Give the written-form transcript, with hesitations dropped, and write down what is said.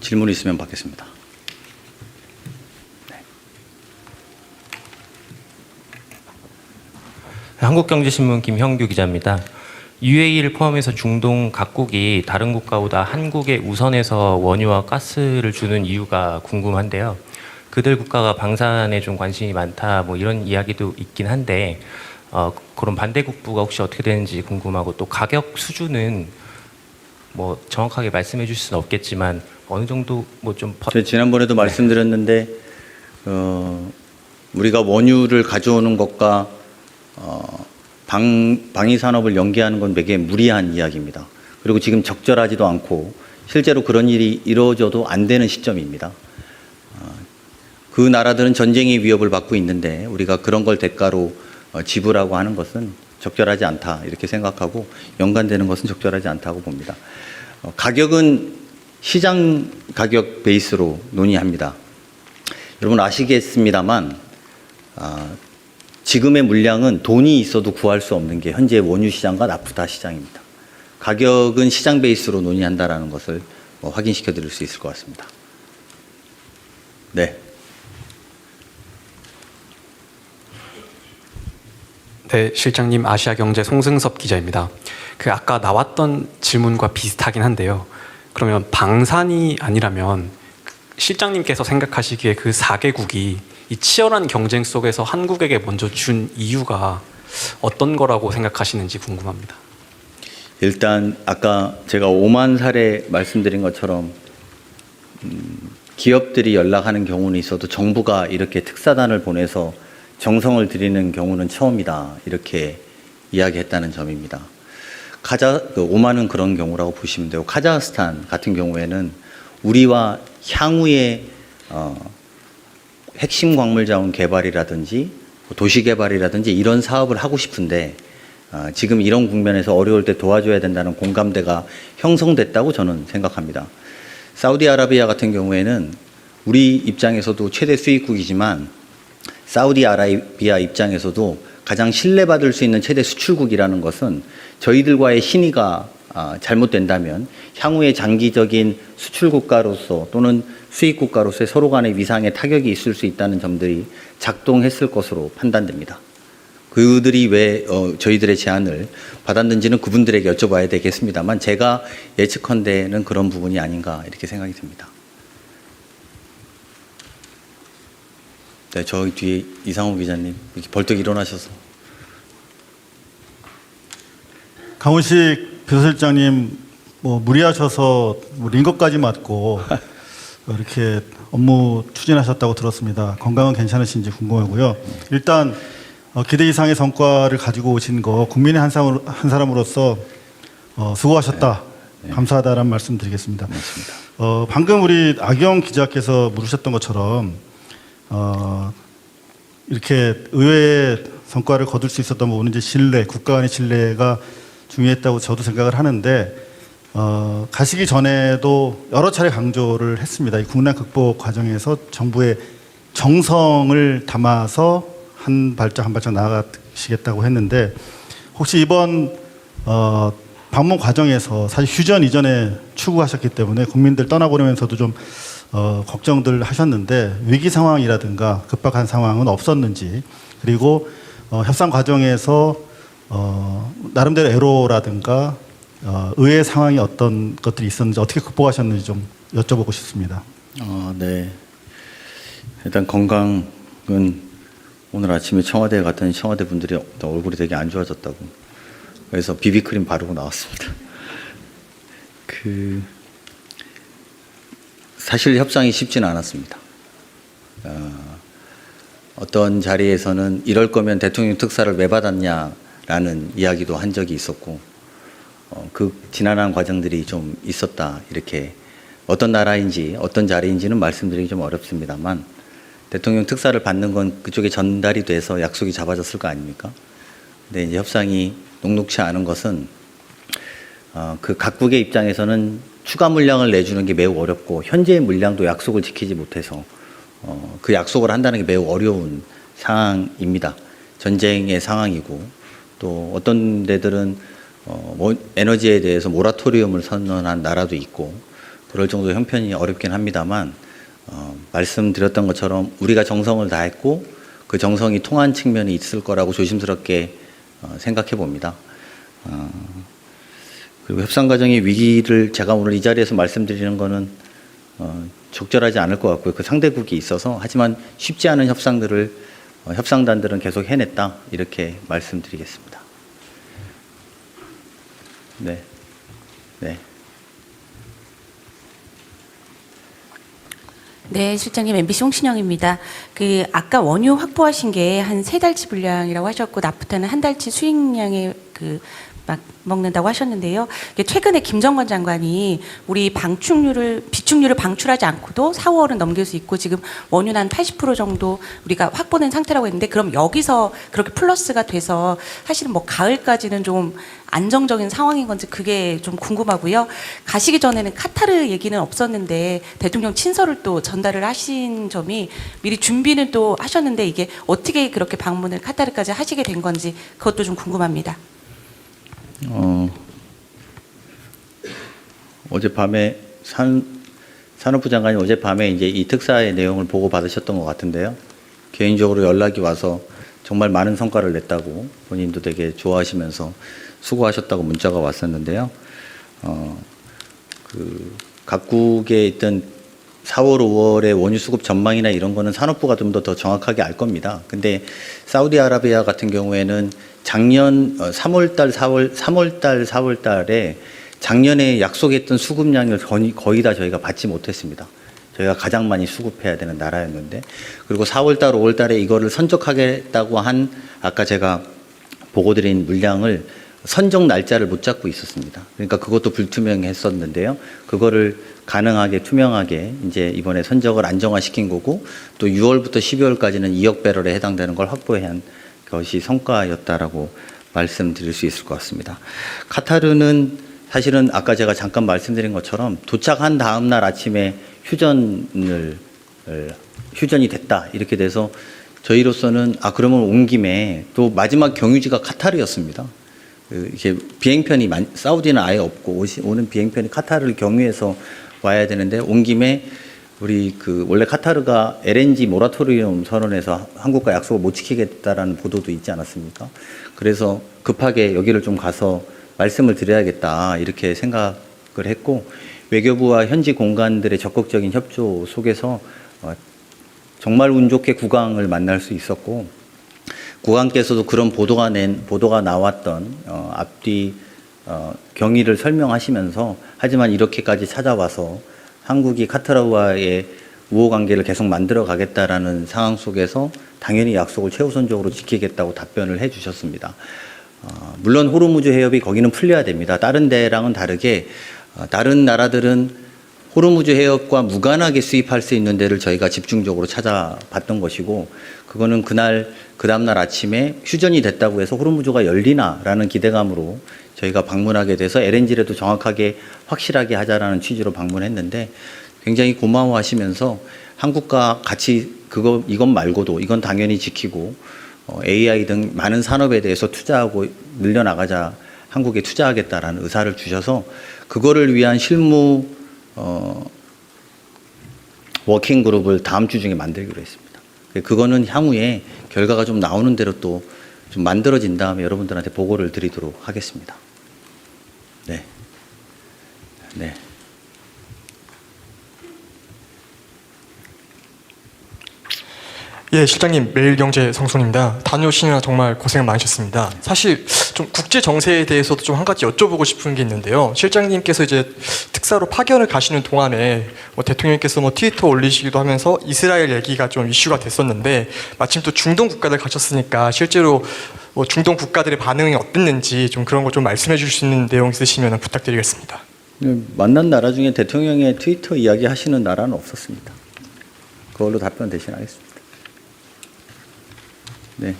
질문 있으면 받겠습니다. 한국경제신문 김형규 기자입니다. UAE를 포함해서 중동 각국이 다른 국가보다 한국에 우선해서 원유와 가스를 주는 이유가 궁금한데요. 그들 국가가 방산에 좀 관심이 많다 뭐 이런 이야기도 있긴 한데 그런 반대국부가 혹시 어떻게 되는지 궁금하고, 또 가격 수준은 뭐 정확하게 말씀해 주실 수는 없겠지만 어느 정도 뭐 좀 제가 지난번에도 말씀드렸는데 우리가 원유를 가져오는 것과 방위 산업을 연계하는 건 되게 무리한 이야기입니다. 그리고 지금 적절하지도 않고 실제로 그런 일이 이루어져도 안 되는 시점입니다. 그 나라들은 전쟁의 위협을 받고 있는데 우리가 그런 걸 대가로 지불하고 하는 것은 적절하지 않다 이렇게 생각하고, 연관되는 것은 적절하지 않다고 봅니다. 가격은 시장 가격 베이스로 논의합니다. 여러분 아시겠습니다만 지금의 물량은 돈이 있어도 구할 수 없는 게 현재 원유 시장과 나프타 시장입니다. 가격은 시장 베이스로 논의한다라는 것을 확인시켜 드릴 수 있을 것 같습니다. 네. 네, 실장님, 아시아경제 송승섭 기자입니다. 아까 나왔던 질문과 비슷하긴 한데요. 그러면 방산이 아니라면 실장님께서 생각하시기에 그 4개국이 이 치열한 경쟁 속에서 한국에게 먼저 준 이유가 어떤 거라고 생각하시는지 궁금합니다. 일단 아까 제가 오만 사례 말씀드린 것처럼 기업들이 연락하는 경우는 있어도 정부가 이렇게 특사단을 보내서 정성을 들이는 경우는 처음이다 이렇게 이야기했다는 점입니다. 오만은 그런 경우라고 보시면 되고, 카자흐스탄 같은 경우에는 우리와 향후에 핵심 광물 자원 개발이라든지 도시 개발이라든지 이런 사업을 하고 싶은데 지금 이런 국면에서 어려울 때 도와줘야 된다는 공감대가 형성됐다고 저는 생각합니다. 사우디아라비아 같은 경우에는 우리 입장에서도 최대 수입국이지만 사우디아라비아 입장에서도 가장 신뢰받을 수 있는 최대 수출국이라는 것은 저희들과의 신의가 잘못된다면 향후에 장기적인 수출국가로서 또는 수입국가로서의 서로 간의 위상에 타격이 있을 수 있다는 점들이 작동했을 것으로 판단됩니다. 그들이 왜 저희들의 제안을 받았는지는 그분들에게 여쭤봐야 되겠습니다만, 제가 예측컨대는 그런 부분이 아닌가 이렇게 생각이 듭니다. 네, 저기 뒤에 이상호 기자님 이렇게 벌떡 일어나셔서. 강훈식 비서실장님 무리하셔서 링거까지 맞고 이렇게 업무 추진하셨다고 들었습니다. 건강은 괜찮으신지 궁금하고요. 일단 기대 이상의 성과를 가지고 오신 거 국민의 한 사람으로서 수고하셨다. 네. 감사하다라는 말씀 드리겠습니다. 맞습니다. 방금 우리 악영 기자께서 물으셨던 것처럼 이렇게 의외의 성과를 거둘 수 있었던 부분은 이제 신뢰, 국가 간의 신뢰가 중요했다고 저도 생각을 하는데, 가시기 전에도 여러 차례 강조를 했습니다. 이 국난 극복 과정에서 정부의 정성을 담아서 한 발짝 한 발짝 나아가시겠다고 했는데, 혹시 이번 방문 과정에서 사실 휴전 이전에 추구하셨기 때문에 국민들 떠나보내면서도 좀 걱정들 하셨는데, 위기 상황이라든가 급박한 상황은 없었는지, 그리고 협상 과정에서 나름대로 애로라든가 의외의 상황이 어떤 것들이 있었는지, 어떻게 극복하셨는지 좀 여쭤보고 싶습니다. 네. 일단 건강은 오늘 아침에 청와대에 갔더니 청와대 분들이 얼굴이 되게 안 좋아졌다고, 그래서 비비크림 바르고 나왔습니다. 사실 협상이 쉽지는 않았습니다. 어떤 자리에서는 이럴 거면 대통령 특사를 왜 받았냐라는 이야기도 한 적이 있었고, 그 지난한 과정들이 좀 있었다 이렇게, 어떤 나라인지 어떤 자리인지는 말씀드리기 좀 어렵습니다만 대통령 특사를 받는 건 그쪽에 전달이 돼서 약속이 잡아졌을 거 아닙니까? 근데 이제 협상이 녹록치 않은 것은 그 각국의 입장에서는 추가 물량을 내주는 게 매우 어렵고, 현재의 물량도 약속을 지키지 못해서 그 약속을 한다는 게 매우 어려운 상황입니다. 전쟁의 상황이고, 또 어떤 데들은 에너지에 대해서 모라토리움을 선언한 나라도 있고, 그럴 정도 형편이 어렵긴 합니다만 말씀드렸던 것처럼 우리가 정성을 다했고 그 정성이 통한 측면이 있을 거라고 조심스럽게 생각해 봅니다. 그리고 협상 과정의 위기를 제가 오늘 이 자리에서 말씀드리는 거는 적절하지 않을 것 같고요. 그 상대국이 있어서 하지만 쉽지 않은 협상들을 협상단들은 계속 해냈다 이렇게 말씀드리겠습니다. 네, 네. 네, 실장님 MBC 홍신영입니다. 아까 원유 확보하신 게 한 3달치 분량이라고 하셨고 나프타는 한 달치 수익량의 막 먹는다고 하셨는데요. 최근에 김정관 장관이 우리 비축률을 방출하지 않고도 4월은 넘길 수 있고 지금 원유는 한 80% 정도 우리가 확보된 상태라고 했는데 그럼 여기서 그렇게 플러스가 돼서 사실은 뭐 가을까지는 좀 안정적인 상황인 건지 그게 좀 궁금하고요. 가시기 전에는 카타르 얘기는 없었는데 대통령 친서를 또 전달을 하신 점이 미리 준비는 또 하셨는데 이게 어떻게 그렇게 방문을 카타르까지 하시게 된 건지 그것도 좀 궁금합니다. 어젯밤에 산업부 장관이 어젯밤에 이제 이 특사의 내용을 보고 받으셨던 것 같은데요. 개인적으로 연락이 와서 정말 많은 성과를 냈다고 본인도 되게 좋아하시면서 수고하셨다고 문자가 왔었는데요. 각국에 있던 4월, 5월의 원유 수급 전망이나 이런 거는 산업부가 좀 더 정확하게 알 겁니다. 근데 사우디아라비아 같은 경우에는 작년 3월달, 4월달에 작년에 약속했던 수급량을 거의 다 저희가 받지 못했습니다. 저희가 가장 많이 수급해야 되는 나라였는데, 그리고 4월달, 5월달에 이거를 선적하겠다고 한 아까 제가 보고드린 물량을 선적 날짜를 못 잡고 있었습니다. 그러니까 그것도 불투명했었는데요. 그거를 가능하게 투명하게 이제 이번에 선적을 안정화시킨 거고, 또 6월부터 12월까지는 2억 배럴에 해당되는 걸 확보한 것이 성과였다라고 말씀드릴 수 있을 것 같습니다. 카타르는 사실은 아까 제가 잠깐 말씀드린 것처럼 도착한 다음 날 아침에 휴전이 됐다 이렇게 돼서 저희로서는 그러면 온 김에 또 마지막 경유지가 카타르였습니다. 이렇게 비행편이 사우디는 아예 없고 오는 비행편이 카타르를 경유해서 와야 되는데 온 김에 우리 원래 카타르가 LNG 모라토리움 선언해서 한국과 약속을 못 지키겠다라는 보도도 있지 않았습니까? 그래서 급하게 여기를 좀 가서 말씀을 드려야겠다 이렇게 생각을 했고, 외교부와 현지 공간들의 적극적인 협조 속에서 정말 운 좋게 국왕을 만날 수 있었고, 국왕께서도 그런 보도가 나왔던 앞뒤 경위를 설명하시면서 하지만 이렇게까지 찾아와서 한국이 카타르와의 우호 관계를 계속 만들어 가겠다라는 상황 속에서 당연히 약속을 최우선적으로 지키겠다고 답변을 해 주셨습니다. 물론 호르무즈 해협이 거기는 풀려야 됩니다. 다른 데랑은 다르게 다른 나라들은 호르무즈 해협과 무관하게 수입할 수 있는 데를 저희가 집중적으로 찾아봤던 것이고, 그거는 그 다음날 아침에 휴전이 됐다고 해서 호르무즈가 열리나라는 기대감으로 저희가 방문하게 돼서 LNG라도 정확하게 확실하게 하자라는 취지로 방문했는데, 굉장히 고마워하시면서 한국과 같이 이것 말고도 이건 당연히 지키고 AI 등 많은 산업에 대해서 투자하고 늘려나가자, 한국에 투자하겠다라는 의사를 주셔서 그거를 위한 실무 워킹 그룹을 다음 주 중에 만들기로 했습니다. 그거는 향후에 결과가 좀 나오는 대로 또 좀 만들어진 다음에 여러분들한테 보고를 드리도록 하겠습니다. 네. 네. 예, 실장님, 매일경제 성순입니다. 다녀오시느라 정말 고생 많으셨습니다. 사실 좀 국제 정세에 대해서도 좀 한 가지 여쭤보고 싶은 게 있는데요. 실장님께서 이제 특사로 파견을 가시는 동안에 대통령께서 트위터 올리시기도 하면서 이스라엘 얘기가 좀 이슈가 됐었는데, 마침 또 중동 국가들 가셨으니까 실제로 중동 국가들의 반응이 어땠는지 좀 그런 거 좀 말씀해 주실 수 있는 내용 있으시면 부탁드리겠습니다. 만난 나라 중에 대통령의 트위터 이야기 하시는 나라는 없었습니다. 그걸로 답변 대신하겠습니다. 네.